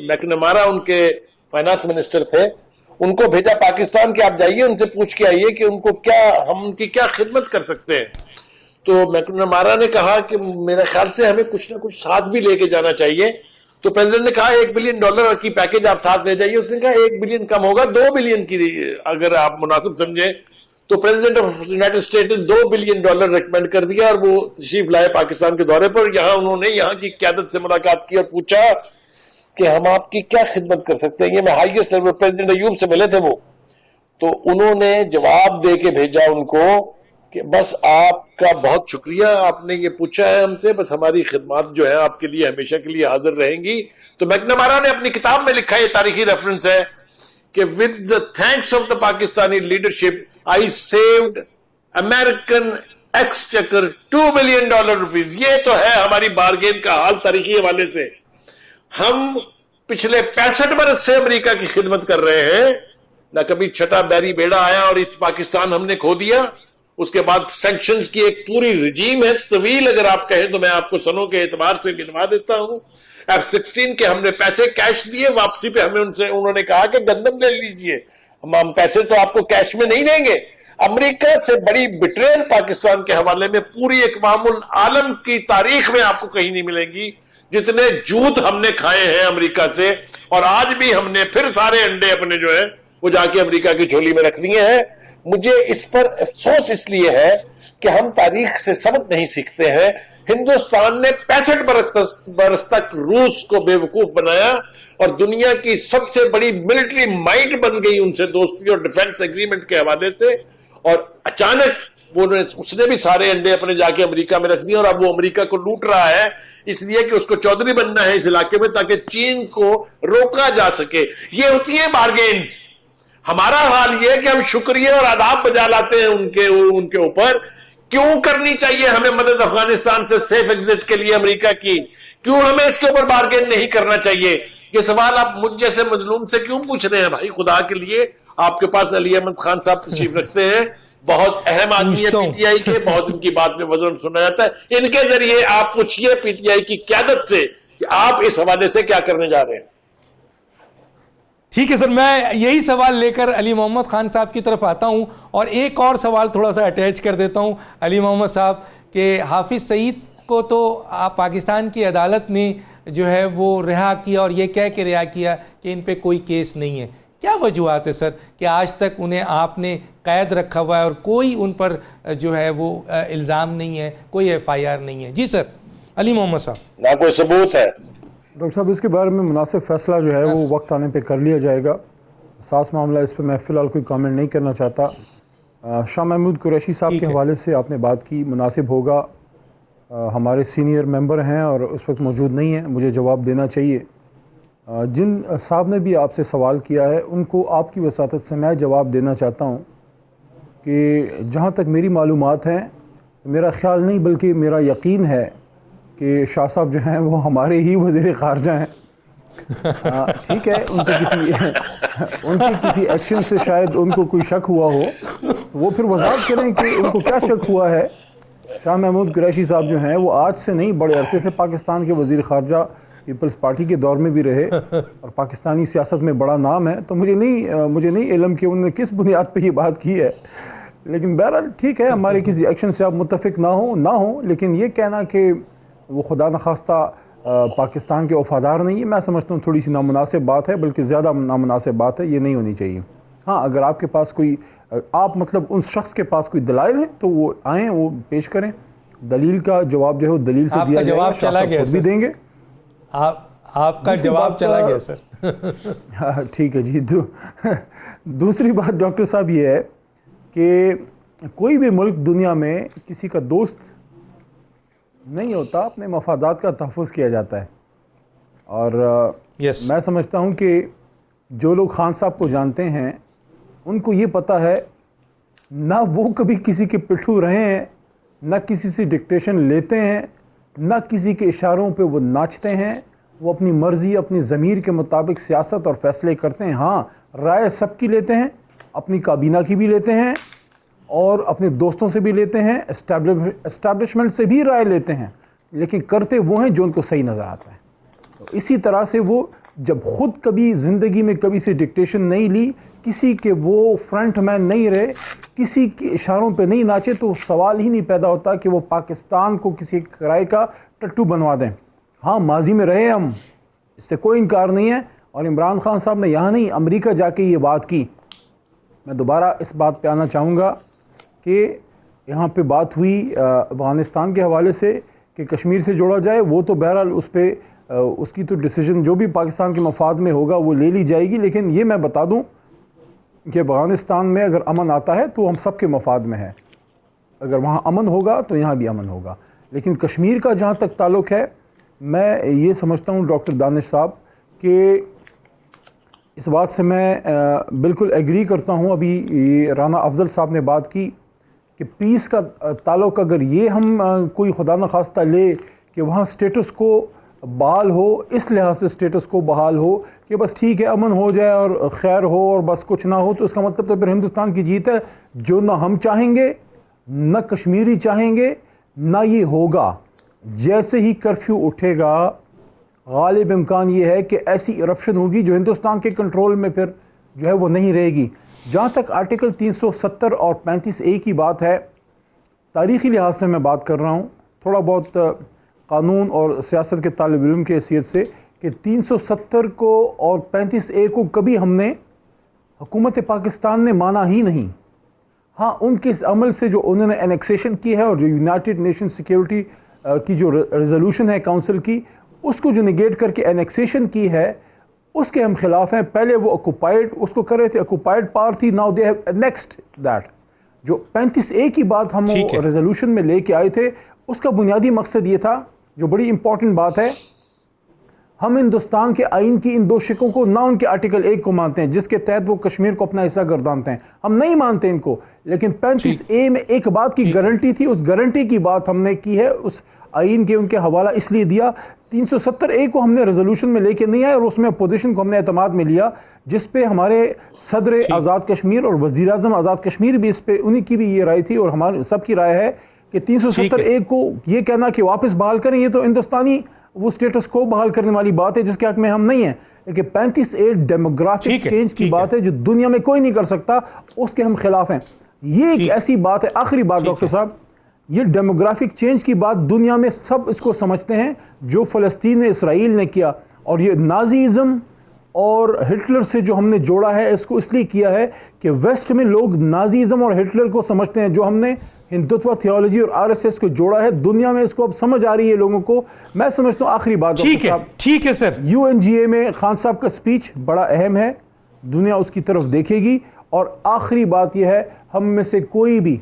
میکنامارا ان کے فائنانس منسٹر تھے، ان کو بھیجا پاکستان کہ آپ جائیے ان سے پوچھ کے آئیے کہ ان کو ہم ان کی کیا خدمت کر سکتے ہیں. تو میکنامارا نے کہا کہ میرے خیال سے ہمیں کچھ نہ کچھ ساتھ بھی لے کے جانا چاہیے. تو پریزیڈنٹ نے کہا $1 بلین کی پیکج آپ ساتھ لے جائیے. اس نے کہا 1 بلین کم ہوگا، 2 بلین کی اگر آپ مناسب سمجھیں. تو president of United States $2 billion recommend کر دیا، اور وہ تشریف لائے پاکستان کے دورے پر. یہاں انہوں نے یہاں کی قیادت سے ملاقات کی اور پوچھا کہ ہم آپ کی کیا خدمت کر سکتے ہیں. یہ میں ہائیسٹ لیول پریزیڈنٹ ایوب سے ملے تھے وہ. تو انہوں نے جواب دے کے بھیجا ان کو کہ بس آپ کا بہت شکریہ، آپ نے یہ پوچھا ہے ہم سے، بس ہماری خدمات جو ہیں آپ کے لیے ہمیشہ کے لیے حاضر رہیں گی. تو میکنامارا نے اپنی کتاب میں لکھا، یہ تاریخی ریفرنس ہے کہ with the thanks of the Pakistani leadership I saved American exchequer $2 billion. یہ تو ہے ہماری بارگین کا حال تاریخی حوالے سے. ہم پچھلے 65 برس سے امریکہ کی خدمت کر رہے ہیں، نہ کبھی چھٹا بیری بیڑا آیا اور اس پاکستان ہم نے کھو دیا. اس کے بعد سینکشنز کی ایک پوری رجیم ہے طویل، اگر آپ کہیں تو میں آپ کو سنوں کے اعتبار سے گنوا دیتا ہوں. F-16 کے ہم نے پیسے کیش دیے، واپسی پہ ہمیں انہوں نے کہا کہ گندم لے لیجئے، ہم پیسے تو آپ کو کیش میں نہیں دیں گے. امریکہ سے بڑی بٹریل پاکستان کے حوالے میں پوری اقوام العالم کی تاریخ میں آپ کو کہیں نہیں ملیں گی جتنے جھوٹ ہم نے کھائے ہیں امریکہ سے. اور آج بھی ہم نے پھر سارے انڈے اپنے جو ہیں وہ جا کے امریکہ کی جھولی میں رکھ لیے ہیں. مجھے اس پر افسوس اس لیے ہے کہ ہم تاریخ سے سبق نہیں سیکھتے ہیں. ہندوستان نے 65 برس تک روس کو بے وقوف بنایا اور دنیا کی سب سے بڑی ملٹری مائٹ بن گئی ان سے دوستی اور ڈیفنس ایگریمنٹ کے حوالے سے. اور اچانک اس نے بھی سارے انڈے اپنے جا کے امریکہ میں رکھ دیے، اور اب وہ امریکہ کو لوٹ رہا ہے اس لیے کہ اس کو چودھری بننا ہے اس علاقے میں تاکہ چین کو روکا جا سکے. یہ ہوتی ہیں بارگینز. ہمارا حال یہ ہے کہ ہم شکریہ اور آداب بجا لاتے ہیں ان کے اوپر. کیوں کرنی چاہیے ہمیں مدد افغانستان سے سیف ایگزٹ کے لیے امریکہ کی؟ کیوں ہمیں اس کے اوپر بارگین نہیں کرنا چاہیے؟ یہ سوال آپ مجھ جیسے مظلوم سے کیوں پوچھ رہے ہیں بھائی؟ خدا کے لیے، آپ کے پاس علی احمد خان صاحب تشریف رکھتے ہیں، بہت اہم آدمی ہے پی ٹی آئی کے، بہت ان کی بات میں وزن سنا جاتا ہے. ان کے ذریعے آپ پوچھیے پی ٹی آئی کی قیادت سے کہ آپ اس حوالے سے کیا کرنے جا رہے ہیں. ٹھیک ہے سر، میں یہی سوال لے کر علی محمد خان صاحب کی طرف آتا ہوں، اور ایک اور سوال تھوڑا سا اٹیچ کر دیتا ہوں علی محمد صاحب، کہ حافظ سعید کو تو پاکستان کی عدالت نے جو ہے وہ رہا کیا، اور یہ کہہ کے رہا کیا کہ ان پہ کوئی کیس نہیں ہے. کیا وجوہات ہے سر کہ آج تک انہیں آپ نے قید رکھا ہوا ہے اور کوئی ان پر جو ہے وہ الزام نہیں ہے، کوئی ایف آئی آر نہیں ہے؟ جی سر علی محمد صاحب. نہ کوئی ثبوت ہے. ڈاکٹر صاحب اس کے بارے میں مناسب فیصلہ جو ہے وہ وقت آنے پہ کر لیا جائے گا. ساس معاملہ اس پہ میں فی الحال کوئی کامنٹ نہیں کرنا چاہتا. شاہ محمود قریشی صاحب کے حوالے سے آپ نے بات کی، مناسب ہوگا، ہمارے سینئر ممبر ہیں اور اس وقت موجود نہیں ہیں، مجھے جواب دینا چاہیے. جن صاحب نے بھی آپ سے سوال کیا ہے ان کو آپ کی وساطت سے میں جواب دینا چاہتا ہوں کہ جہاں تک میری معلومات ہیں، میرا خیال نہیں بلکہ میرا یقین ہے کہ شاہ صاحب جو ہیں وہ ہمارے ہی وزیر خارجہ ہیں. ٹھیک ہے، ان کے کسی ایکشن سے شاید ان کو کوئی شک ہوا ہو، وہ پھر وضاحت کریں کہ ان کو کیا شک ہوا ہے. شاہ محمود قریشی صاحب جو ہیں وہ آج سے نہیں، بڑے عرصے سے پاکستان کے وزیر خارجہ پیپلز پارٹی کے دور میں بھی رہے اور پاکستانی سیاست میں بڑا نام ہے. تو مجھے نہیں علم کہ انہوں نے کس بنیاد پہ یہ بات کی ہے، لیکن بہرحال ٹھیک ہے، ہمارے کسی ایکشن سے آپ متفق نہ ہوں، لیکن یہ کہنا کہ وہ خدا نخواستہ پاکستان کے وفادار نہیں ہے، میں سمجھتا ہوں تھوڑی سی نامناسب بات ہے، بلکہ زیادہ نامناسب بات ہے، یہ نہیں ہونی چاہیے. ہاں اگر آپ کے پاس کوئی مطلب ان شخص کے پاس کوئی دلائل ہیں تو وہ آئیں، وہ پیش کریں. دلیل کا جواب جو ہے وہ دلیل سے دیا جائے گا، شاہ صاحب خود بھی دیں گے. آپ کا جواب چلا گیا سر. ٹھیک ہے جی. دوسری بات ڈاکٹر صاحب یہ ہے کہ کوئی بھی ملک دنیا میں کسی کا دوست نہیں ہوتا، اپنے مفادات کا تحفظ کیا جاتا ہے. اور میں سمجھتا ہوں کہ جو لوگ خان صاحب کو جانتے ہیں ان کو یہ پتہ ہے، نہ وہ کبھی کسی کے پٹھو رہے ہیں، نہ کسی سے ڈکٹیشن لیتے ہیں، نہ کسی کے اشاروں پہ وہ ناچتے ہیں. وہ اپنی مرضی، اپنی ضمیر کے مطابق سیاست اور فیصلے کرتے ہیں. ہاں رائے سب کی لیتے ہیں، اپنی کابینہ کی بھی لیتے ہیں اور اپنے دوستوں سے بھی لیتے ہیں، اسٹیبلشمنٹ سے بھی رائے لیتے ہیں، لیکن کرتے وہ ہیں جو ان کو صحیح نظر آتا ہے. اسی طرح سے وہ جب خود کبھی زندگی میں کبھی سے ڈکٹیشن نہیں لی، کسی کے وہ فرنٹ مین نہیں رہے، کسی کے اشاروں پہ نہیں ناچے، تو سوال ہی نہیں پیدا ہوتا کہ وہ پاکستان کو کسی کرائے کا ٹٹو بنوا دیں. ہاں ماضی میں رہے ہم، اس سے کوئی انکار نہیں ہے، اور عمران خان صاحب نے یہاں نہیں امریکہ جا کے یہ بات کی. میں دوبارہ اس بات پہ آنا چاہوں گا کہ یہاں پہ بات ہوئی افغانستان کے حوالے سے کہ کشمیر سے جوڑا جائے، وہ تو بہرحال اس کی تو ڈیسیجن جو بھی پاکستان کے مفاد میں ہوگا وہ لے لی جائے گی. لیکن یہ میں بتا دوں کہ افغانستان میں اگر امن آتا ہے تو ہم سب کے مفاد میں ہے. اگر وہاں امن ہوگا تو یہاں بھی امن ہوگا. لیکن کشمیر کا جہاں تک تعلق ہے، میں یہ سمجھتا ہوں ڈاکٹر دانش صاحب کہ اس بات سے میں بالکل ایگری کرتا ہوں. ابھی رانا افضل صاحب نے بات کی کہ پیس کا تعلق اگر یہ ہم کوئی خدا نخواستہ لے کہ وہاں سٹیٹس کو بحال ہو، اس لحاظ سے سٹیٹس کو بحال ہو کہ بس ٹھیک ہے امن ہو جائے اور خیر ہو اور بس کچھ نہ ہو، تو اس کا مطلب تو پھر ہندوستان کی جیت ہے، جو نہ ہم چاہیں گے، نہ کشمیری چاہیں گے، نہ یہ ہوگا. جیسے ہی کرفیو اٹھے گا، غالب امکان یہ ہے کہ ایسی ارپشن ہوگی جو ہندوستان کے کنٹرول میں پھر جو ہے وہ نہیں رہے گی. جہاں تک آرٹیکل 370 اور 35A کی بات ہے، تاریخی لحاظ سے میں بات کر رہا ہوں، تھوڑا بہت قانون اور سیاست کے طالب علم کی حیثیت سے، کہ 370 کو اور 35A کو کبھی ہم نے حکومت پاکستان نے مانا ہی نہیں. ہاں ان کے اس عمل سے جو انہوں نے انیکسیشن کی ہے اور جو یونائٹڈ نیشن سیکیورٹی کی جو ریزولوشن ہے کونسل کی، اس کو جو نگیٹ کر کے انیکسیشن کی ہے، اس کے ہم خلاف ہیں. پہلے وہ اکوپائڈ اس کو کر رہے تھے، اکوپائڈ پاور تھی، ناؤ دے ہیو انیکسڈ دیٹ. جو 35A کی بات ہم ریزولوشن میں لے کے آئے تھے، اس کا بنیادی مقصد یہ تھا، جو بڑی امپورٹنٹ بات ہے، ہم ہندوستان کے آئین کی ان دو شقوں کو، نہ ان کے آرٹیکل 1 کو مانتے ہیں جس کے تحت وہ کشمیر کو اپنا حصہ گردانتے ہیں، ہم نہیں مانتے ان کو. لیکن 35A میں ایک بات کی گارنٹی تھی، اس گارنٹی کی بات ہم نے کی ہے، اس آئین کے ان کے حوالہ اس لیے دیا. 370A کو ہم نے ریزولوشن میں لے کے نہیں آئے اور اس میں اپوزیشن کو ہم نے اعتماد میں لیا, جس پہ ہمارے صدر آزاد کشمیر اور وزیر اعظم آزاد کشمیر بھی اس پہ, انہی کی بھی یہ رائے تھی اور ہماری سب کی رائے ہے کہ 370A کو یہ کہنا کہ واپس بحال کریں, یہ تو ہندوستانی وہ سٹیٹس کو بحال کرنے والی بات ہے جس کے حق میں ہم نہیں ہیں. لیکن 35A ڈیموگرافک چینج کی بات ہے جو دنیا میں کوئی نہیں کر سکتا, اس کے ہم خلاف ہیں. یہ ایک ایسی بات ہے. آخری بات ڈاکٹر صاحب, یہ ڈیموگرافک چینج کی بات دنیا میں سب اس کو سمجھتے ہیں جو فلسطین میں اسرائیل نے کیا, اور یہ نازیزم اور ہٹلر سے جو ہم نے جوڑا ہے اس کو اس لیے کیا ہے کہ ویسٹ میں لوگ نازیزم اور ہٹلر کو سمجھتے ہیں, جو ہم نے ہندوتوا تھیولوجی اور RSS کو جوڑا ہے. دنیا میں اس کو اب سمجھ آ رہی ہے لوگوں کو. میں سمجھتا ہوں آخری بات ڈاکٹر صاحب, ٹھیک ہے سر, UNGA میں خان صاحب کا سپیچ بڑا اہم ہے, دنیا اس کی طرف دیکھے گی. اور آخری بات یہ ہے, ہم میں سے کوئی بھی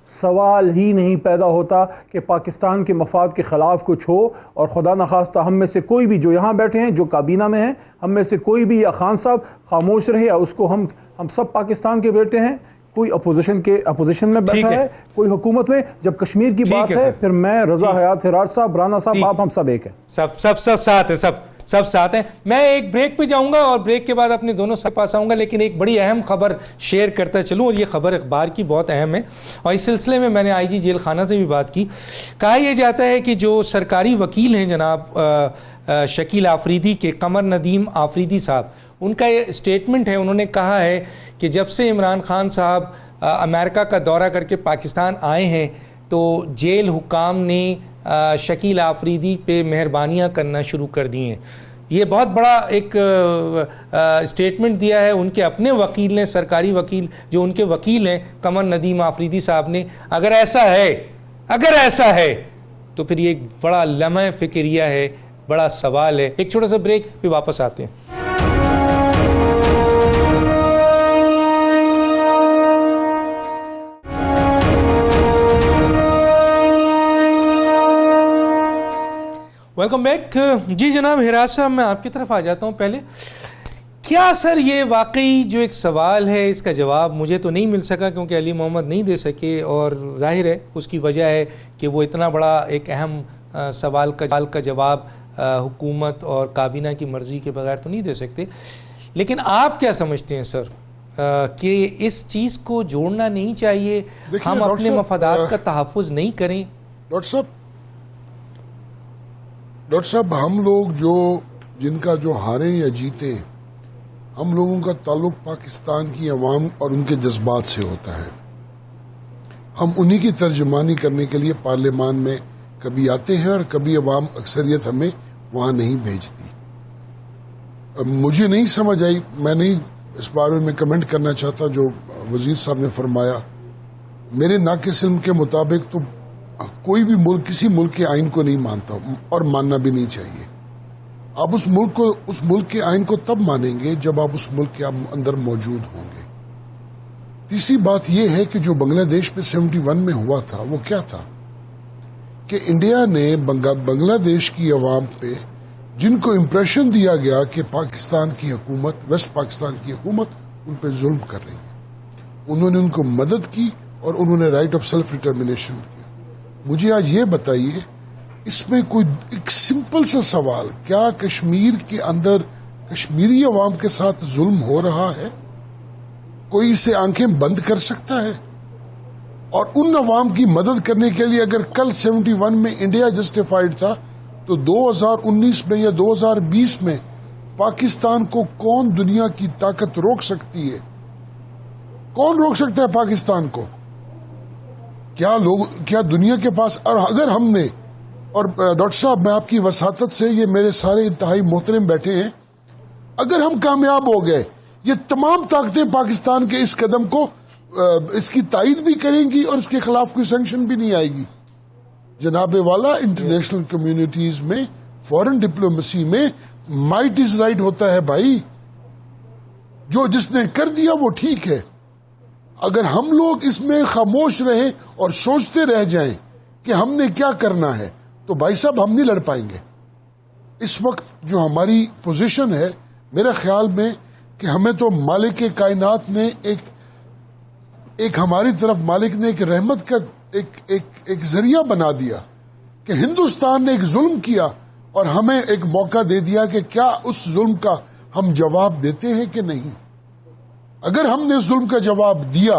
سوال ہی نہیں پیدا ہوتا کہ پاکستان کے مفاد کے خلاف کچھ ہو, اور خدا نخواستہ ہم میں سے کوئی بھی جو یہاں بیٹھے ہیں جو کابینہ میں ہیں, ہم میں سے کوئی بھی یا خان صاحب خاموش رہے یا اس کو ہم سب پاکستان کے بیٹے ہیں. کوئی اپوزیشن میں بیٹھا ہے, کوئی حکومت میں. جب کشمیر کی بات ہے پھر میں, رضا حیات حراج صاحب, رانا صاحب, آپ, ہم سب ایک ہیں. سب ساتھ ہیں, سب ساتھ ہیں. میں ایک بریک پہ جاؤں گا اور بریک کے بعد اپنے دونوں سے پاس آؤں گا, لیکن ایک بڑی اہم خبر شیئر کرتا چلوں, اور یہ خبر اخبار کی بہت اہم ہے, اور اس سلسلے میں میں نے IG جیل خانہ سے بھی بات کی. کہا یہ جاتا ہے کہ جو سرکاری وکیل ہیں جناب شکیل آفریدی کے, قمر ندیم آفریدی صاحب, ان کا یہ اسٹیٹمنٹ ہے. انہوں نے کہا ہے کہ جب سے عمران خان صاحب امریکہ کا دورہ کر کے پاکستان آئے ہیں تو جیل حکام نے شکیل آفریدی پہ مہربانیاں کرنا شروع کر دی ہیں. یہ بہت بڑا ایک اسٹیٹمنٹ دیا ہے ان کے اپنے وکیل نے, سرکاری وکیل جو ان کے وکیل ہیں قمر ندیم آفریدی صاحب نے. اگر ایسا ہے تو پھر یہ ایک بڑا لمحہ فکریہ ہے, بڑا سوال ہے. ایک چھوٹا سا بریک, پھر واپس آتے ہیں. Welcome back. جی جناب ہراج صاحب, میں آپ کی طرف آ جاتا ہوں. پہلے کیا سر یہ واقعی جو ایک سوال ہے اس کا جواب مجھے تو نہیں مل سکا کیونکہ علی محمد نہیں دے سکے, اور ظاہر ہے اس کی وجہ ہے کہ وہ اتنا بڑا ایک اہم سوال کا جواب حکومت اور کابینہ کی مرضی کے بغیر تو نہیں دے سکتے. لیکن آپ کیا سمجھتے ہیں سر کہ اس چیز کو جوڑنا نہیں چاہیے, ہم اپنے مفادات کا تحفظ نہیں کریں؟ ڈاکٹر صاحب ہم لوگ جن کا جو ہارے یا جیتے, ہم لوگوں کا تعلق پاکستان کی عوام اور ان کے جذبات سے ہوتا ہے. ہم انہی کی ترجمانی کرنے کے لیے پارلیمان میں کبھی آتے ہیں اور کبھی عوام اکثریت ہمیں وہاں نہیں بھیجتی. مجھے نہیں سمجھ آئی, میں نہیں اس بارے میں کمنٹ کرنا چاہتا جو وزیر صاحب نے فرمایا. میرے ناقص علم کے مطابق تو کوئی بھی ملک کسی ملک کے آئین کو نہیں مانتا اور ماننا بھی نہیں چاہیے. آپ اس ملک کے آئین کو تب مانیں گے جب آپ اس ملک کے اندر موجود ہوں گے. تیسری بات یہ ہے کہ جو بنگلہ دیش پہ 71 میں ہوا تھا وہ کیا تھا کہ انڈیا نے بنگلہ دیش کی عوام پہ جن کو امپریشن دیا گیا کہ پاکستان کی حکومت, ویسٹ پاکستان کی حکومت ان پہ ظلم کر رہی ہے, انہوں نے ان کو مدد کی اور انہوں نے رائٹ آف سیلف ڈٹرمنیشن کیا. مجھے آج یہ بتائیے اس میں کوئی ایک سمپل سا سوال, کیا کشمیر کے اندر کشمیری عوام کے ساتھ ظلم ہو رہا ہے؟ کوئی اسے آنکھیں بند کر سکتا ہے؟ اور ان عوام کی مدد کرنے کے لیے اگر کل 71 میں انڈیا جسٹیفائڈ تھا تو 2019 میں یا 2020 میں پاکستان کو کون دنیا کی طاقت روک سکتی ہے؟ کون روک سکتا ہے پاکستان کو؟ کیا دنیا کے پاس, اور اگر ہم نے, اور ڈاکٹر صاحب میں آپ کی وساطت سے, یہ میرے سارے انتہائی محترم بیٹھے ہیں, اگر ہم کامیاب ہو گئے یہ تمام طاقتیں پاکستان کے اس قدم کو اس کی تائید بھی کریں گی اور اس کے خلاف کوئی سینکشن بھی نہیں آئے گی. جناب والا, انٹرنیشنل کمیونٹیز میں, فورن ڈپلومیسی میں مائٹ از رائٹ ہوتا ہے بھائی. جس نے کر دیا وہ ٹھیک ہے. اگر ہم لوگ اس میں خاموش رہیں اور سوچتے رہ جائیں کہ ہم نے کیا کرنا ہے تو بھائی صاحب ہم نہیں لڑ پائیں گے. اس وقت جو ہماری پوزیشن ہے میرے خیال میں کہ ہمیں تو مالک کائنات نے ایک ہماری طرف مالک نے ایک رحمت کا ایک ذریعہ بنا دیا کہ کہ ہندوستان نے ایک ظلم کیا اور ہمیں ایک موقع دے دیا کہ کیا اس ظلم کا ہم جواب دیتے ہیں کہ نہیں. اگر ہم نے اس ظلم کا جواب دیا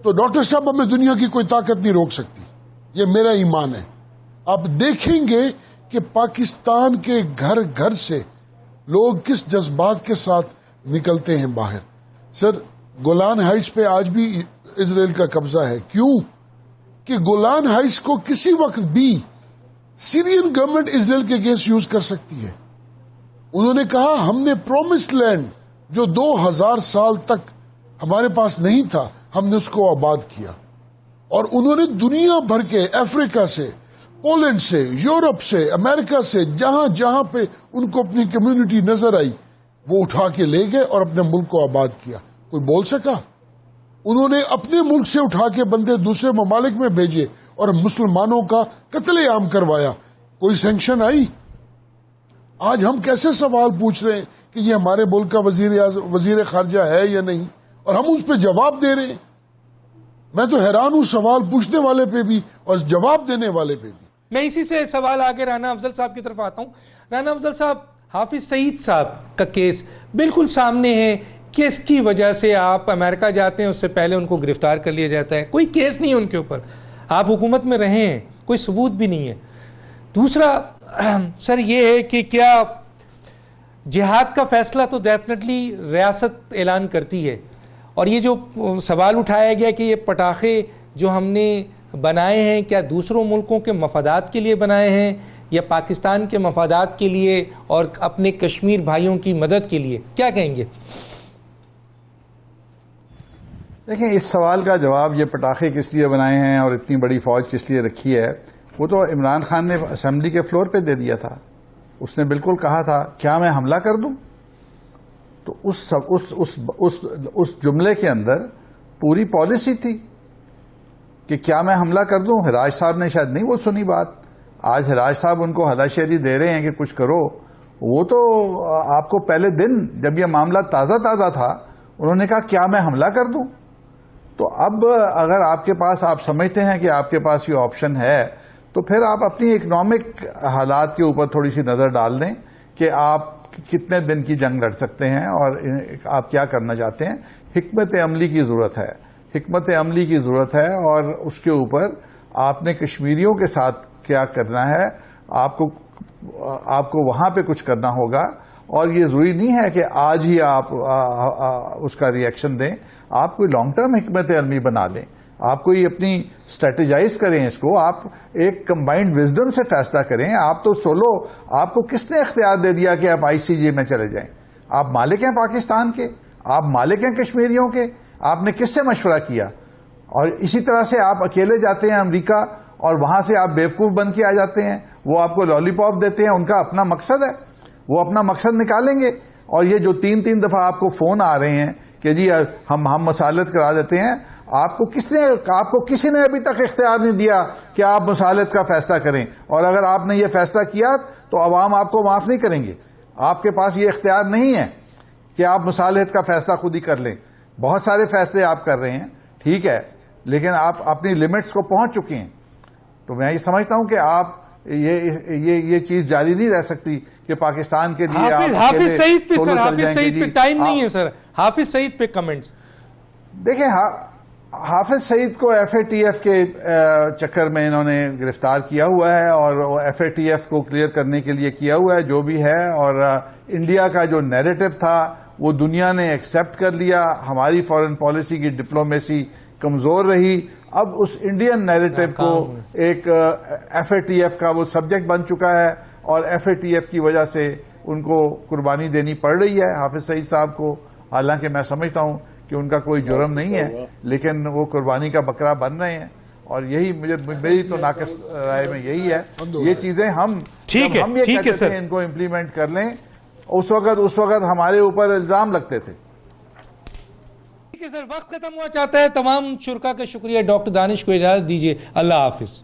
تو ڈاکٹر صاحب ہمیں دنیا کی کوئی طاقت نہیں روک سکتی. یہ میرا ایمان ہے. آپ دیکھیں گے کہ پاکستان کے گھر گھر سے لوگ کس جذبات کے ساتھ نکلتے ہیں باہر. سر گولان ہائٹس پہ آج بھی اسرائیل کا قبضہ ہے. کیوں کہ گولان ہائٹس کو کسی وقت بھی سیرین گورنمنٹ اسرائیل کے اگینسٹ یوز کر سکتی ہے. انہوں نے کہا ہم نے پرومسڈ لینڈ جو 2000 سال تک ہمارے پاس نہیں تھا ہم نے اس کو آباد کیا. اور انہوں نے دنیا بھر کے افریقہ سے، پولینڈ سے، یورپ سے، امریکہ سے جہاں جہاں پہ ان کو اپنی کمیونٹی نظر آئی وہ اٹھا کے لے گئے اور اپنے ملک کو آباد کیا. کوئی بول سکا؟ انہوں نے اپنے ملک سے اٹھا کے بندے دوسرے ممالک میں بھیجے اور مسلمانوں کا قتل عام کروایا. کوئی سینکشن آئی؟ آج ہم کیسے سوال پوچھ رہے ہیں کہ یہ ہمارے ملک کا وزیر خارجہ ہے یا نہیں، اور ہم اس پہ جواب دے رہے ہیں. میں تو حیران ہوں سوال پوچھنے والے پہ بھی اور جواب دینے والے پہ بھی. میں اسی سے سوال آگے رانا افضل صاحب کی طرف آتا ہوں. رانا افضل صاحب، حافظ سعید صاحب کا کیس بالکل سامنے ہے کہ اس کی وجہ سے آپ امریکہ جاتے ہیں، اس سے پہلے ان کو گرفتار کر لیا جاتا ہے. کوئی کیس نہیں ہے ان کے اوپر، آپ حکومت میں رہے ہیں، کوئی ثبوت بھی نہیں ہے. دوسرا سر یہ ہے کہ کیا جہاد کا فیصلہ تو ڈیفینیٹلی ریاست اعلان کرتی ہے، اور یہ جو سوال اٹھایا گیا کہ یہ پٹاخے جو ہم نے بنائے ہیں کیا دوسروں ملکوں کے مفادات کے لیے بنائے ہیں یا پاکستان کے مفادات کے لیے اور اپنے کشمیر بھائیوں کی مدد کے لیے، کیا کہیں گے؟ دیکھیں، اس سوال کا جواب یہ پٹاخے کس لیے بنائے ہیں اور اتنی بڑی فوج کس لیے رکھی ہے وہ تو عمران خان نے اسمبلی کے فلور پہ دے دیا تھا. اس نے بالکل کہا تھا کیا میں حملہ کر دوں؟ تو اس جملے کے اندر پوری پالیسی تھی کہ کیا میں حملہ کر دوں. ہراج صاحب نے شاید نہیں وہ سنی بات. آج ہراج صاحب ان کو ہلاشیری دے رہے ہیں کہ کچھ کرو. وہ تو آپ کو پہلے دن جب یہ معاملہ تازہ تھا انہوں نے کہا کیا میں حملہ کر دوں. تو اب اگر آپ کے پاس، آپ سمجھتے ہیں کہ آپ کے پاس یہ آپشن ہے تو پھر آپ اپنی اکنامک حالات کے اوپر تھوڑی سی نظر ڈال دیں کہ آپ کتنے دن کی جنگ لڑ سکتے ہیں اور آپ کیا کرنا چاہتے ہیں. حکمت عملی کی ضرورت ہے، حکمت عملی کی ضرورت ہے، اور اس کے اوپر آپ نے کشمیریوں کے ساتھ کیا کرنا ہے، آپ کو وہاں پہ کچھ کرنا ہوگا. اور یہ ضروری نہیں ہے کہ آج ہی آپ اس کا ری ایکشن دیں. آپ کوئی لانگ ٹرم حکمت عملی بنا لیں، آپ کوئی اپنی اسٹریٹجائز کریں اس کو، آپ ایک کمبائنڈ وزڈم سے فیصلہ کریں. آپ تو سولو، آپ کو کس نے اختیار دے دیا کہ آپ ICJ میں چلے جائیں؟ آپ مالک ہیں پاکستان کے، آپ مالک ہیں کشمیریوں کے. آپ نے کس سے مشورہ کیا؟ اور اسی طرح سے آپ اکیلے جاتے ہیں امریکہ اور وہاں سے آپ بیوقوف بن کے آ جاتے ہیں. وہ آپ کو لالی پاپ دیتے ہیں، ان کا اپنا مقصد ہے، وہ اپنا مقصد نکالیں گے. اور یہ جو 3 دفعہ آپ کو فون آ رہے ہیں کہ جی ہم مصالحت کرا دیتے ہیں، آپ کو کسی نے ابھی تک اختیار نہیں دیا کہ آپ مصالحت کا فیصلہ کریں. اور اگر آپ نے یہ فیصلہ کیا تو عوام آپ کو معاف نہیں کریں گے. آپ کے پاس یہ اختیار نہیں ہے کہ آپ مصالحت کا فیصلہ خود ہی کر لیں. بہت سارے فیصلے آپ کر رہے ہیں، ٹھیک ہے، لیکن آپ اپنی لمٹس کو پہنچ چکے ہیں. تو میں یہ سمجھتا ہوں کہ آپ یہ چیز جاری نہیں رہ سکتی کہ پاکستان کے لیے حافظ سعید پہ سر، حافظ سعید پہ ٹائم نہیں ہے سر، حافظ سعید پہ کمنٹس. دیکھیں، حافظ سعید کو FATF کے چکر میں انہوں نے گرفتار کیا ہوا ہے اور FATF کو کلیئر کرنے کے لیے کیا ہوا ہے جو بھی ہے. اور انڈیا کا جو نیریٹو تھا وہ دنیا نے ایکسپٹ کر لیا. ہماری فارن پالیسی کی ڈپلومیسی کمزور رہی. اب اس انڈین نیریٹو کو ایک FATF کا وہ سبجیکٹ بن چکا ہے اور FATF کی وجہ سے ان کو قربانی دینی پڑ رہی ہے حافظ سعید صاحب کو. حالانکہ میں سمجھتا ہوں کہ ان کا کوئی جرم نہیں ہے، لیکن وہ قربانی کا بکرا بن رہے ہیں. اور یہی میری تو ناقص رائے میں یہی ہے. یہ چیزیں ہم یہ کہتے تھے ان کو امپلیمنٹ کر لیں، اس وقت ہمارے اوپر الزام لگتے تھے. ٹھیک ہے سر، وقت ختم ہوا چاہتا ہے. تمام شرکا کا شکریہ. ڈاکٹر دانش کو اجازت دیجیے. اللہ حافظ.